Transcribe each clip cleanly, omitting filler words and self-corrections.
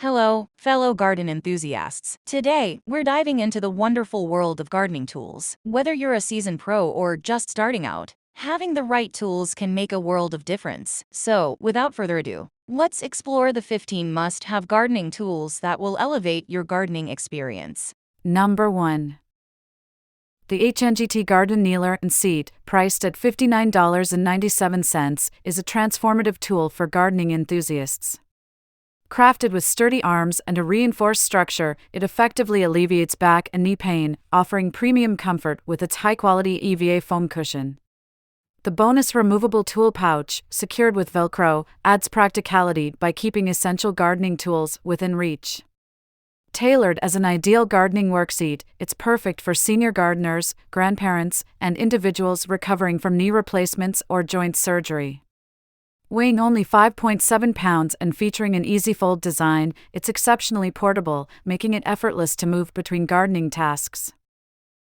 Hello, fellow garden enthusiasts. Today, we're diving into the wonderful world of gardening tools. Whether you're a seasoned pro or just starting out, having the right tools can make a world of difference. So, without further ado, let's explore the 15 must-have gardening tools that will elevate your gardening experience. Number 1. The HNGT Garden Kneeler and Seat, priced at $59.97, is a transformative tool for gardening enthusiasts. Crafted with sturdy arms and a reinforced structure, it effectively alleviates back and knee pain, offering premium comfort with its high-quality EVA foam cushion. The bonus removable tool pouch, secured with Velcro, adds practicality by keeping essential gardening tools within reach. Tailored as an ideal gardening work seat, it's perfect for senior gardeners, grandparents, and individuals recovering from knee replacements or joint surgery. Weighing only 5.7 pounds and featuring an easy fold design, it's exceptionally portable, making it effortless to move between gardening tasks.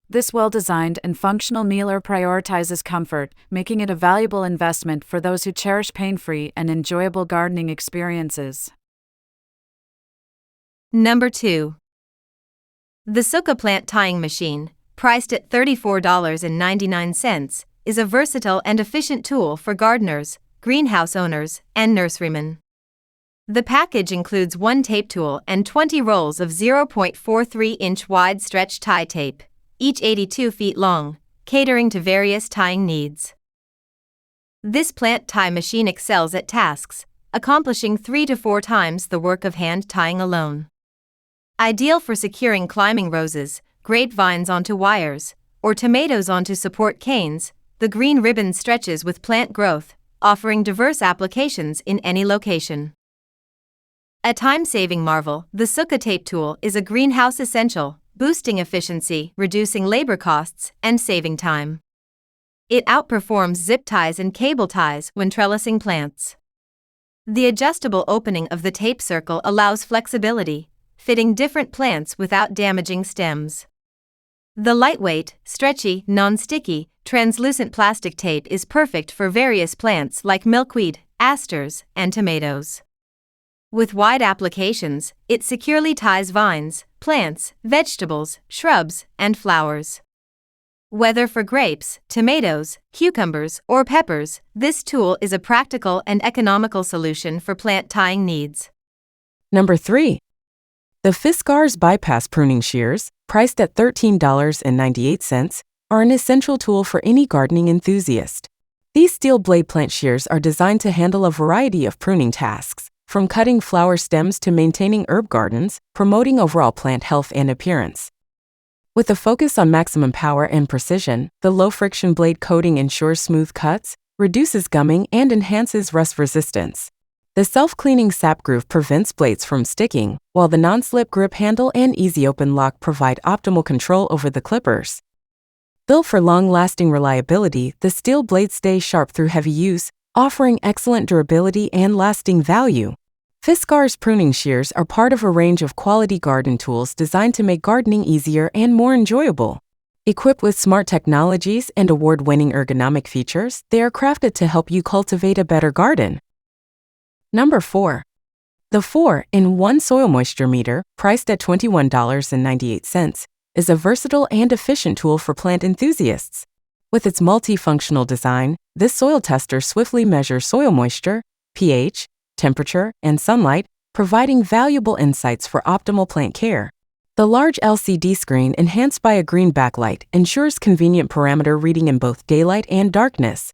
This well-designed and functional kneeler prioritizes comfort, making it a valuable investment for those who cherish pain-free and enjoyable gardening experiences. Number 2. The Suka plant tying machine, priced at $34.99, is a versatile and efficient tool for gardeners, greenhouse owners, and nurserymen. The package includes one tape tool and 20 rolls of 0.43-inch wide stretch tie tape, each 82 feet long, catering to various tying needs. This plant tie machine excels at tasks, accomplishing 3 to 4 times the work of hand tying alone. Ideal for securing climbing roses, grapevines onto wires, or tomatoes onto support canes, the green ribbon stretches with plant growth, offering diverse applications in any location. A time-saving marvel, the Suka tape tool is a greenhouse essential, boosting efficiency, reducing labor costs, and saving time. It outperforms zip ties and cable ties when trellising plants. The adjustable opening of the tape circle allows flexibility, fitting different plants without damaging stems. The lightweight, stretchy, non-sticky, translucent plastic tape is perfect for various plants like milkweed, asters, and tomatoes. With wide applications, it securely ties vines, plants, vegetables, shrubs, and flowers. Whether for grapes, tomatoes, cucumbers, or peppers, this tool is a practical and economical solution for plant tying needs. Number 3. The Fiskars Bypass Pruning shears, priced at $13.98, are an essential tool for any gardening enthusiast. These steel blade plant shears are designed to handle a variety of pruning tasks, from cutting flower stems to maintaining herb gardens, promoting overall plant health and appearance. With a focus on maximum power and precision, the low-friction blade coating ensures smooth cuts, reduces gumming, and enhances rust resistance. The self-cleaning sap groove prevents blades from sticking, while the non-slip grip handle and easy open lock provide optimal control over the clippers. Built for long-lasting reliability, the steel blades stay sharp through heavy use, offering excellent durability and lasting value. Fiskars pruning shears are part of a range of quality garden tools designed to make gardening easier and more enjoyable. Equipped with smart technologies and award-winning ergonomic features, they are crafted to help you cultivate a better garden. Number 4. The 4-in-1 soil moisture meter, priced at $21.98, is a versatile and efficient tool for plant enthusiasts. With its multifunctional design, this soil tester swiftly measures soil moisture, pH, temperature, and sunlight, providing valuable insights for optimal plant care. The large LCD screen, enhanced by a green backlight, ensures convenient parameter reading in both daylight and darkness.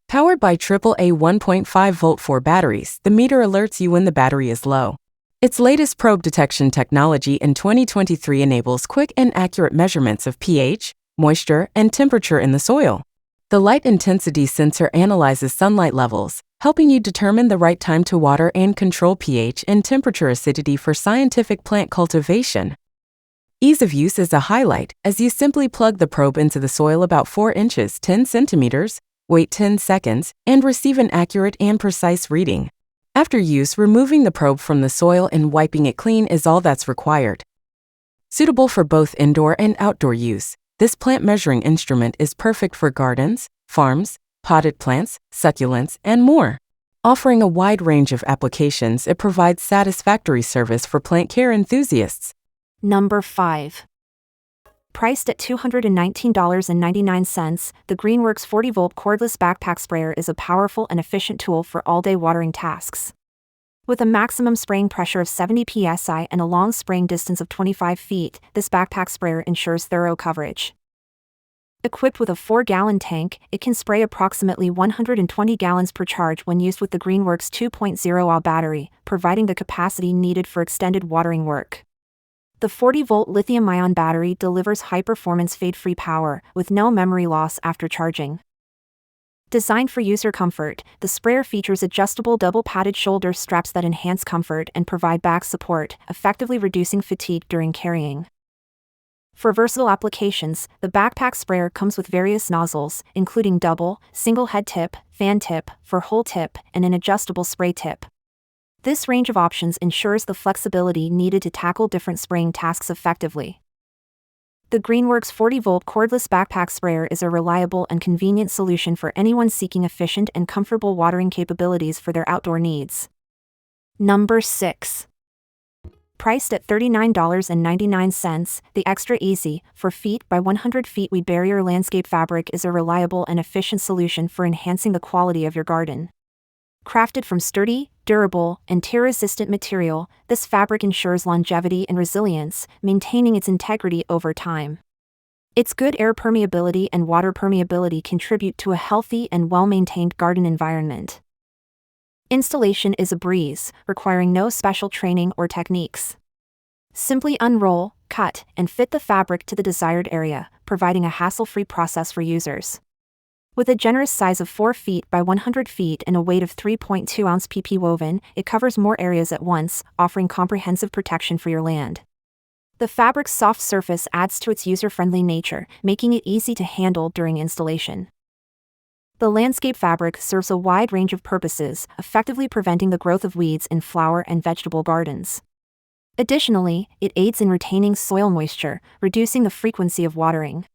Powered by AAA 1.5-volt 4 batteries, the meter alerts you when the battery is low. Its latest probe detection technology in 2023 enables quick and accurate measurements of pH, moisture, and temperature in the soil. The light intensity sensor analyzes sunlight levels, helping you determine the right time to water and control pH and temperature acidity for scientific plant cultivation. Ease of use is a highlight, as you simply plug the probe into the soil about 4 inches 10 centimeters, wait 10 seconds, and receive an accurate and precise reading. After use, removing the probe from the soil and wiping it clean is all that's required. Suitable for both indoor and outdoor use, this plant measuring instrument is perfect for gardens, farms, potted plants, succulents, and more. Offering a wide range of applications, it provides satisfactory service for plant care enthusiasts. Number 5. Priced at $219.99, the Greenworks 40-volt cordless backpack sprayer is a powerful and efficient tool for all-day watering tasks. With a maximum spraying pressure of 70 psi and a long spraying distance of 25 feet, this backpack sprayer ensures thorough coverage. Equipped with a 4-gallon tank, it can spray approximately 120 gallons per charge when used with the Greenworks 2.0Ah battery, providing the capacity needed for extended watering work. The 40-volt lithium-ion battery delivers high-performance fade-free power, with no memory loss after charging. Designed for user comfort, the sprayer features adjustable double-padded shoulder straps that enhance comfort and provide back support, effectively reducing fatigue during carrying. For versatile applications, the backpack sprayer comes with various nozzles, including double, single head tip, fan tip, for hole tip, and an adjustable spray tip. This range of options ensures the flexibility needed to tackle different spraying tasks effectively. The Greenworks 40-volt cordless backpack sprayer is a reliable and convenient solution for anyone seeking efficient and comfortable watering capabilities for their outdoor needs. Number 6. Priced at $39.99, the Extra Easy 4 feet by 100 feet weed barrier landscape fabric is a reliable and efficient solution for enhancing the quality of your garden. Crafted from sturdy, durable, and tear-resistant material, this fabric ensures longevity and resilience, maintaining its integrity over time. Its good air permeability and water permeability contribute to a healthy and well-maintained garden environment. Installation is a breeze, requiring no special training or techniques. Simply unroll, cut, and fit the fabric to the desired area, providing a hassle-free process for users. With a generous size of 4 feet by 100 feet and a weight of 3.2 ounce PP woven, it covers more areas at once, offering comprehensive protection for your land. The fabric's soft surface adds to its user-friendly nature, making it easy to handle during installation. The landscape fabric serves a wide range of purposes, effectively preventing the growth of weeds in flower and vegetable gardens. Additionally, it aids in retaining soil moisture, reducing the frequency of watering.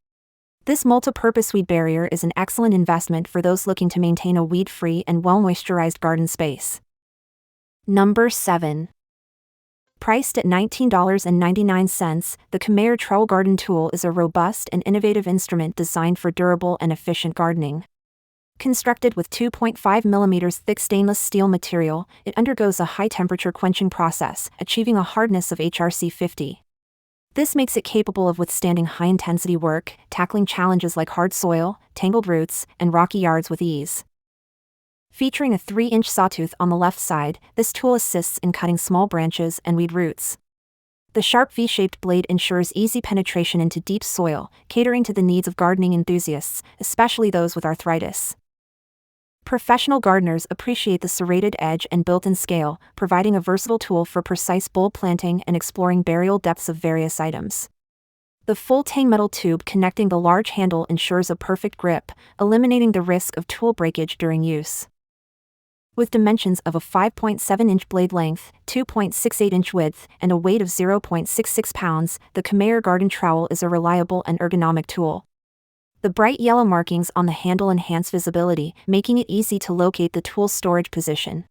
This multi-purpose weed barrier is an excellent investment for those looking to maintain a weed-free and well-moisturized garden space. Number 7. Priced at $19.99, the Comair Trowel Garden Tool is a robust and innovative instrument designed for durable and efficient gardening. Constructed with 2.5 mm thick stainless steel material, it undergoes a high-temperature quenching process, achieving a hardness of HRC 50. This makes it capable of withstanding high-intensity work, tackling challenges like hard soil, tangled roots, and rocky yards with ease. Featuring a 3-inch sawtooth on the left side, this tool assists in cutting small branches and weed roots. The sharp V-shaped blade ensures easy penetration into deep soil, catering to the needs of gardening enthusiasts, especially those with arthritis. Professional gardeners appreciate the serrated edge and built-in scale, providing a versatile tool for precise bulb planting and exploring burial depths of various items. The full tang metal tube connecting the large handle ensures a perfect grip, eliminating the risk of tool breakage during use. With dimensions of a 5.7-inch blade length, 2.68-inch width, and a weight of 0.66 pounds, the Comair Garden Trowel is a reliable and ergonomic tool. The bright yellow markings on the handle enhance visibility, making it easy to locate the tool's storage position.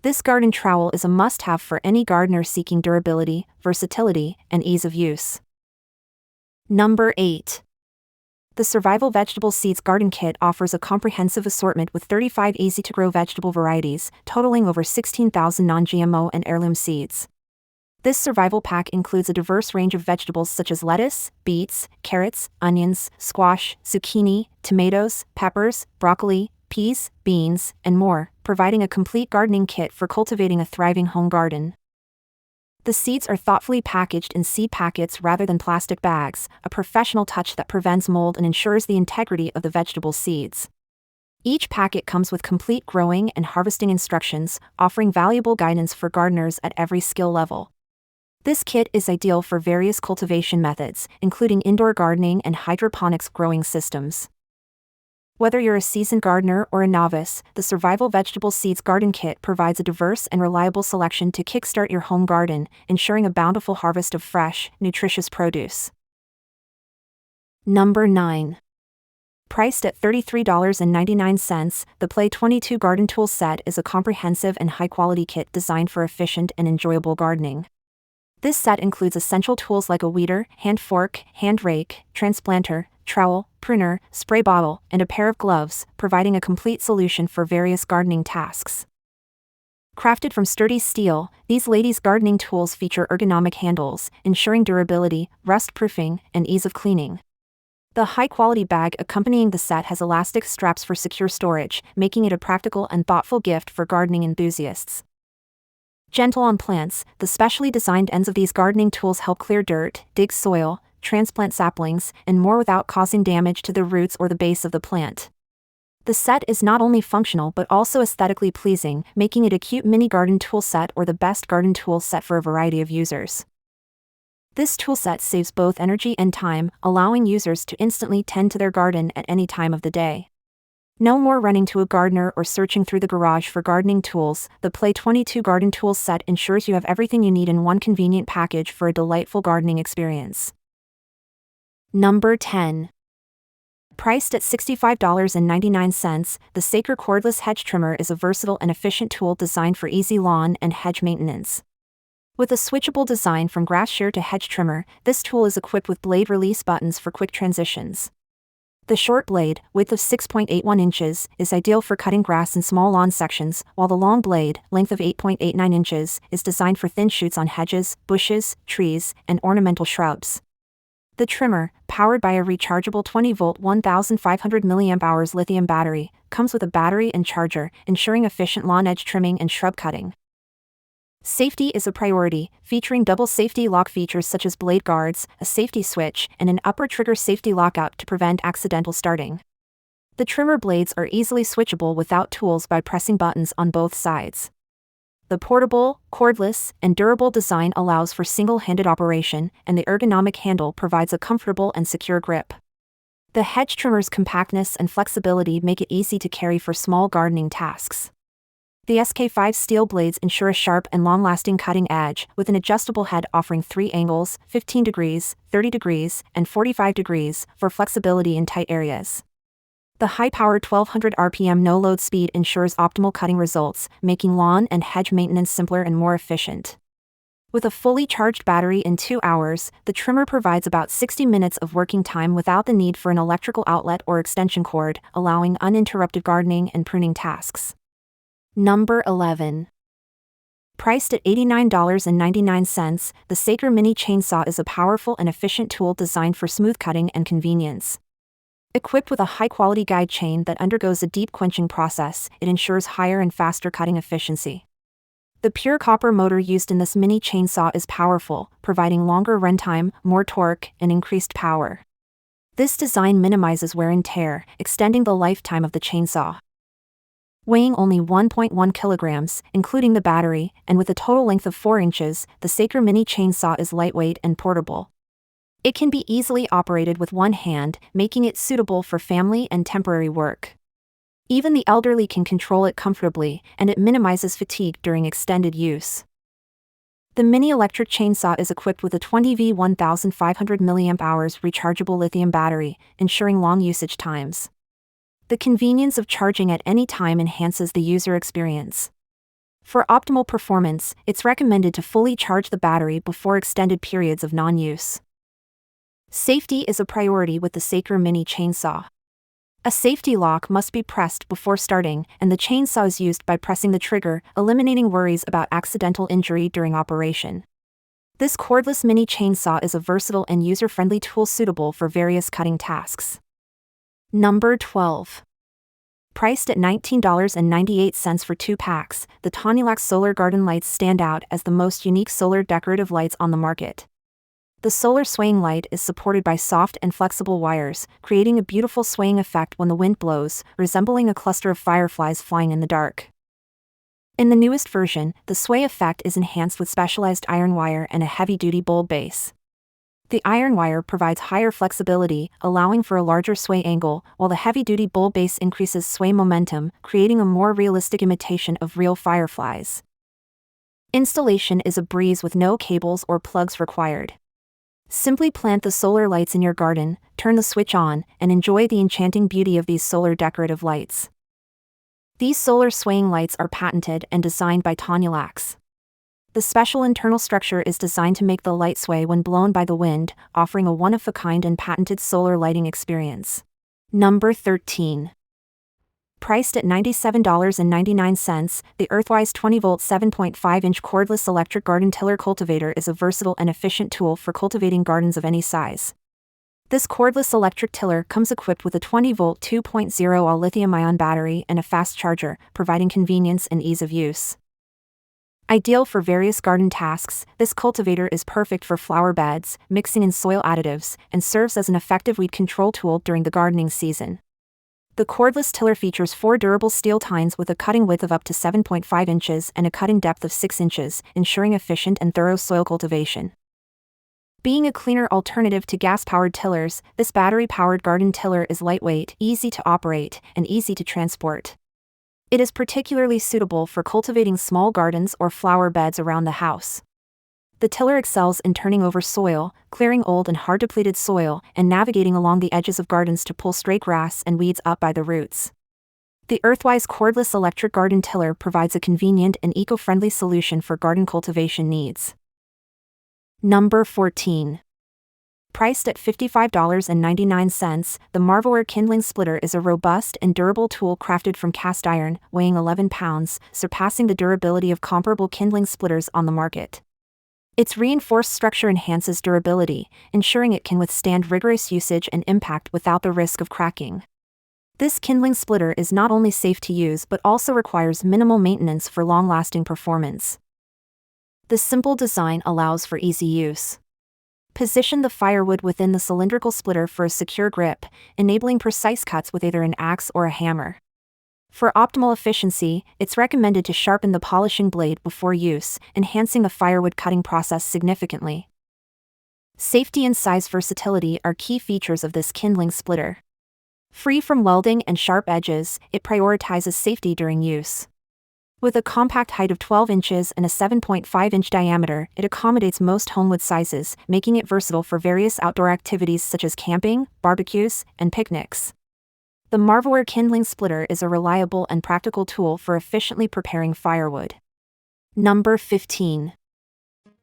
This garden trowel is a must-have for any gardener seeking durability, versatility, and ease of use. Number 8. The Survival Vegetable Seeds Garden Kit offers a comprehensive assortment with 35 easy-to-grow vegetable varieties, totaling over 16,000 non-GMO and heirloom seeds. This survival pack includes a diverse range of vegetables such as lettuce, beets, carrots, onions, squash, zucchini, tomatoes, peppers, broccoli, peas, beans, and more, providing a complete gardening kit for cultivating a thriving home garden. The seeds are thoughtfully packaged in seed packets rather than plastic bags, a professional touch that prevents mold and ensures the integrity of the vegetable seeds. Each packet comes with complete growing and harvesting instructions, offering valuable guidance for gardeners at every skill level. This kit is ideal for various cultivation methods, including indoor gardening and hydroponics growing systems. Whether you're a seasoned gardener or a novice, the Survival Vegetable Seeds Garden Kit provides a diverse and reliable selection to kickstart your home garden, ensuring a bountiful harvest of fresh, nutritious produce. Number 9. Priced at $33.99, the Play 22 Garden Tool Set is a comprehensive and high-quality kit designed for efficient and enjoyable gardening. This set includes essential tools like a weeder, hand fork, hand rake, transplanter, trowel, pruner, spray bottle, and a pair of gloves, providing a complete solution for various gardening tasks. Crafted from sturdy steel, these ladies' gardening tools feature ergonomic handles, ensuring durability, rust-proofing, and ease of cleaning. The high-quality bag accompanying the set has elastic straps for secure storage, making it a practical and thoughtful gift for gardening enthusiasts. Gentle on plants, the specially designed ends of these gardening tools help clear dirt, dig soil, transplant saplings, and more without causing damage to the roots or the base of the plant. The set is not only functional but also aesthetically pleasing, making it a cute mini garden tool set or the best garden tool set for a variety of users. This tool set saves both energy and time, allowing users to instantly tend to their garden at any time of the day. No more running to a gardener or searching through the garage for gardening tools. The Play 22 Garden Tools Set ensures you have everything you need in one convenient package for a delightful gardening experience. Number 10. Priced at $65.99, the Saker Cordless Hedge Trimmer is a versatile and efficient tool designed for easy lawn and hedge maintenance. With a switchable design from grass shear to hedge trimmer, this tool is equipped with blade release buttons for quick transitions. The short blade, width of 6.81 inches, is ideal for cutting grass in small lawn sections, while the long blade, length of 8.89 inches, is designed for thin shoots on hedges, bushes, trees, and ornamental shrubs. The trimmer, powered by a rechargeable 20-volt 1,500 mAh lithium battery, comes with a battery and charger, ensuring efficient lawn edge trimming and shrub cutting. Safety is a priority, featuring double safety lock features such as blade guards, a safety switch, and an upper trigger safety lockout to prevent accidental starting. The trimmer blades are easily switchable without tools by pressing buttons on both sides. The portable, cordless, and durable design allows for single-handed operation, and the ergonomic handle provides a comfortable and secure grip. The hedge trimmer's compactness and flexibility make it easy to carry for small gardening tasks. The SK5 steel blades ensure a sharp and long-lasting cutting edge, with an adjustable head offering 3 angles, 15 degrees, 30 degrees, and 45 degrees, for flexibility in tight areas. The high-powered 1200 RPM no-load speed ensures optimal cutting results, making lawn and hedge maintenance simpler and more efficient. With a fully charged battery in 2 hours, the trimmer provides about 60 minutes of working time without the need for an electrical outlet or extension cord, allowing uninterrupted gardening and pruning tasks. Number 11. Priced at $89.99, the Saker Mini Chainsaw is a powerful and efficient tool designed for smooth cutting and convenience. Equipped with a high-quality guide chain that undergoes a deep quenching process, it ensures higher and faster cutting efficiency. The pure copper motor used in this mini chainsaw is powerful, providing longer runtime, more torque, and increased power. This design minimizes wear and tear, extending the lifetime of the chainsaw. Weighing only 1.1 kilograms, including the battery, and with a total length of 4 inches, the Saker Mini Chainsaw is lightweight and portable. It can be easily operated with one hand, making it suitable for family and temporary work. Even the elderly can control it comfortably, and it minimizes fatigue during extended use. The mini electric chainsaw is equipped with a 20V 1,500 mAh rechargeable lithium battery, ensuring long usage times. The convenience of charging at any time enhances the user experience. For optimal performance, it's recommended to fully charge the battery before extended periods of non-use. Safety is a priority with the Saker Mini Chainsaw. A safety lock must be pressed before starting, and the chainsaw is used by pressing the trigger, eliminating worries about accidental injury during operation. This cordless mini chainsaw is a versatile and user-friendly tool suitable for various cutting tasks. Number 12. Priced at $19.98 for 2 packs, the Tonila solar garden lights stand out as the most unique solar decorative lights on the market. The solar swaying light is supported by soft and flexible wires, creating a beautiful swaying effect when the wind blows, resembling a cluster of fireflies flying in the dark. In the newest version, the sway effect is enhanced with specialized iron wire and a heavy-duty bulb base. The iron wire provides higher flexibility, allowing for a larger sway angle, while the heavy-duty bulb base increases sway momentum, creating a more realistic imitation of real fireflies. Installation is a breeze with no cables or plugs required. Simply plant the solar lights in your garden, turn the switch on, and enjoy the enchanting beauty of these solar decorative lights. These solar swaying lights are patented and designed by Tonila. The special internal structure is designed to make the light sway when blown by the wind, offering a one-of-a-kind and patented solar lighting experience. Number 13. Priced at $97.99, the Earthwise 20-volt 7.5-inch cordless electric garden tiller cultivator is a versatile and efficient tool for cultivating gardens of any size. This cordless electric tiller comes equipped with a 20-volt 2.0 all lithium-ion battery and a fast charger, providing convenience and ease of use. Ideal for various garden tasks, this cultivator is perfect for flower beds, mixing in soil additives, and serves as an effective weed control tool during the gardening season. The cordless tiller features 4 durable steel tines with a cutting width of up to 7.5 inches and a cutting depth of 6 inches, ensuring efficient and thorough soil cultivation. Being a cleaner alternative to gas-powered tillers, this battery-powered garden tiller is lightweight, easy to operate, and easy to transport. It is particularly suitable for cultivating small gardens or flower beds around the house. The tiller excels in turning over soil, clearing old and hard-depleted soil, and navigating along the edges of gardens to pull stray grass and weeds up by the roots. The Earthwise cordless electric garden tiller provides a convenient and eco-friendly solution for garden cultivation needs. Number 14. Priced at $55.99, the Morajar Kindling splitter is a robust and durable tool crafted from cast iron, weighing 11 pounds, surpassing the durability of comparable kindling splitters on the market. Its reinforced structure enhances durability, ensuring it can withstand rigorous usage and impact without the risk of cracking. This kindling splitter is not only safe to use but also requires minimal maintenance for long-lasting performance. The simple design allows for easy use. Position the firewood within the cylindrical splitter for a secure grip, enabling precise cuts with either an axe or a hammer. For optimal efficiency, it's recommended to sharpen the polishing blade before use, enhancing the firewood cutting process significantly. Safety and size versatility are key features of this kindling splitter. Free from welding and sharp edges, it prioritizes safety during use. With a compact height of 12 inches and a 7.5-inch diameter, it accommodates most homewood sizes, making it versatile for various outdoor activities such as camping, barbecues, and picnics. The Morajar Kindling splitter is a reliable and practical tool for efficiently preparing firewood. Number 15.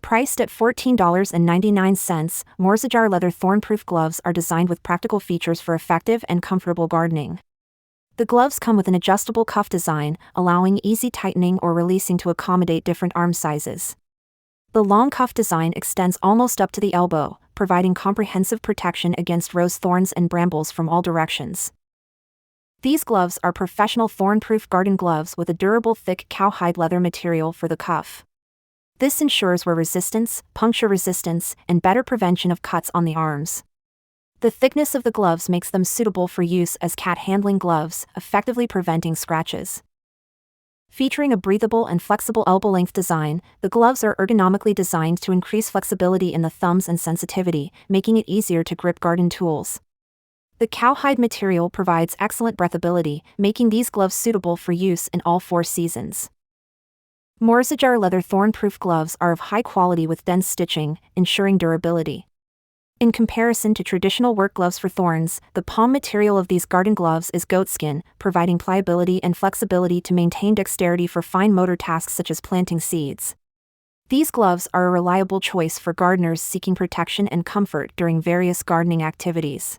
Priced at $14.99, Morajar leather Thornproof gloves are designed with practical features for effective and comfortable gardening. The gloves come with an adjustable cuff design, allowing easy tightening or releasing to accommodate different arm sizes. The long cuff design extends almost up to the elbow, providing comprehensive protection against rose thorns and brambles from all directions. These gloves are professional thorn-proof garden gloves with a durable thick cowhide leather material for the cuff. This ensures wear resistance, puncture resistance, and better prevention of cuts on the arms. The thickness of the gloves makes them suitable for use as cat-handling gloves, effectively preventing scratches. Featuring a breathable and flexible elbow-length design, the gloves are ergonomically designed to increase flexibility in the thumbs and sensitivity, making it easier to grip garden tools. The cowhide material provides excellent breathability, making these gloves suitable for use in all 4 seasons. Morajar leather thorn-proof gloves are of high quality with dense stitching, ensuring durability. In comparison to traditional work gloves for thorns, the palm material of these garden gloves is goatskin, providing pliability and flexibility to maintain dexterity for fine motor tasks such as planting seeds. These gloves are a reliable choice for gardeners seeking protection and comfort during various gardening activities.